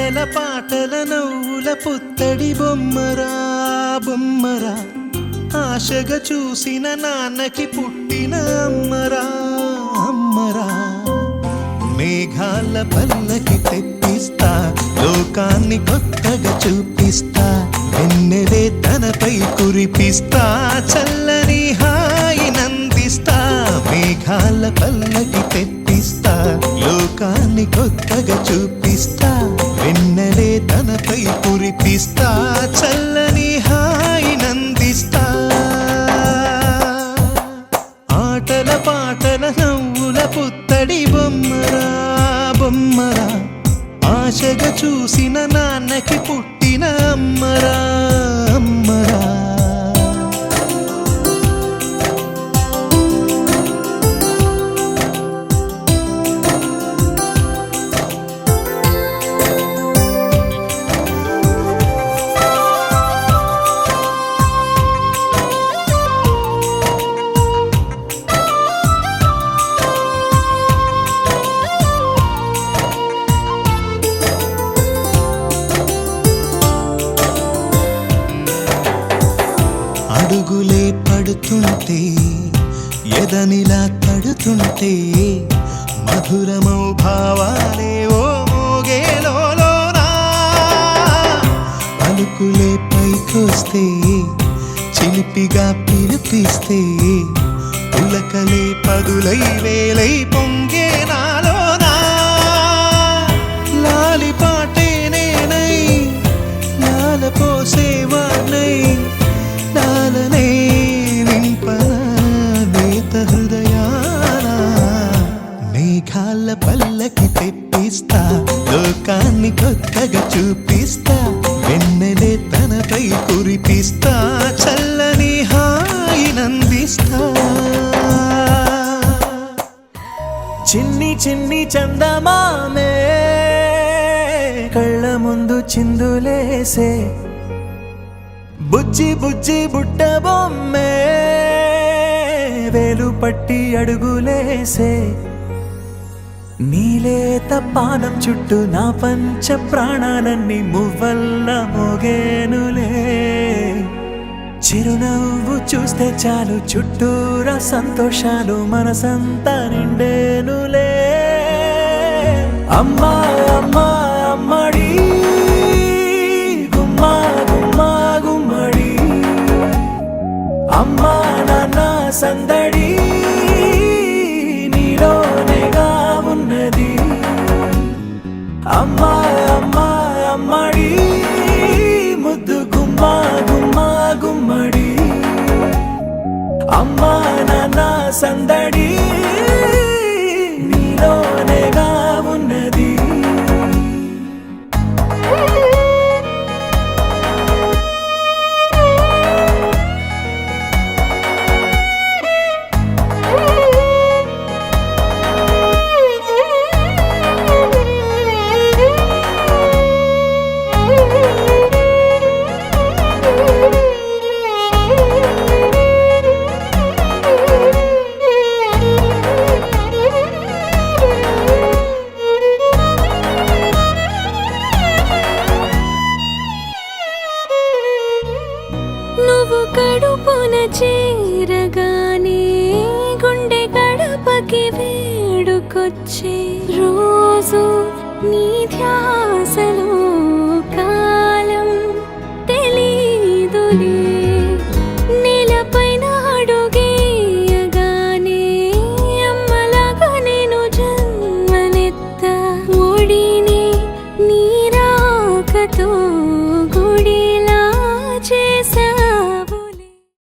ఆటల పాటల నవ్వుల పుత్తడి బొమ్మరా బొమ్మరా ఆశగా చూసిన నాన్నకి పుట్టిన అమ్మరా అమ్మరా మేఘాల పల్లకి తెప్పిస్తా లోకాన్ని కొత్తగా చూపిస్తా వెన్నెలే తనపై కురిపిస్తా చల్లని హాయి నందిస్తా మేఘాల పల్లకి తెప్పిస్తా లోకాన్ని కొత్తగా చూపిస్తా వెన్నెలే తనపై కురిపిస్తా చల్లని హాయి నందిస్తా ఆటల పాటల నవ్వుల పుత్తడి బొమ్మరా బొమ్మరా ఆశగా చూసిన నాన్నకి పుట్టిన అమ్మరా అమ్మరా అడుగులే పడుతుంటే ఎదనిలా తడుతుంటే మధురమౌ భావాలే ఓ మోగేలోనా పలుకులే పైకొస్తే చిలిపిగా పిలిపిస్తే పులకలే పదులై వేలై పొంగే నాలోనా లాలి పాటే నేనై లాల పోసేవాణ్ణై లాలనే నింపన నేత హృదయాన మేఘాల పల్లకి తెప్పిస్తా లోకాన్ని కొత్తగా చూపిస్తా వెన్నెలే తనపై కురిపిస్తా చల్లని హాయి నందిస్తా చిన్ని చిన్ని చందమామే కళ్ళ ముందు చిందులేసే బుజ్జి బుజ్జి బుట్ట బొమ్మే వేలు పట్టి అడుగులేసే నీలేత పానం చుట్టూ నా పంచ ప్రాణాలన్నీ మువ్వల్ల మోగేనులే చిరునవ్వు చూస్తే చాలు చుట్టూరా సంతోషాలు మనసంతా నిండేనులే అమ్మా అమ్మా అమ్మడి గుమ్మా గుమ్మా గుమ్మడి అమ్మా నాన్న సందడి నీలోనేగా ఉన్నది అమ్మా అమ్మా అమ్మడి ముద్దు గుమ్మా గుమ్మా గుమ్మడి అమ్మా నాన్న సందడి నీలోనేగా ఉన్నది నువ్వు కడుపున చేరగానే గుండె గడపకి వేడుకొచ్చే రోజు నీ ధ్యాసలో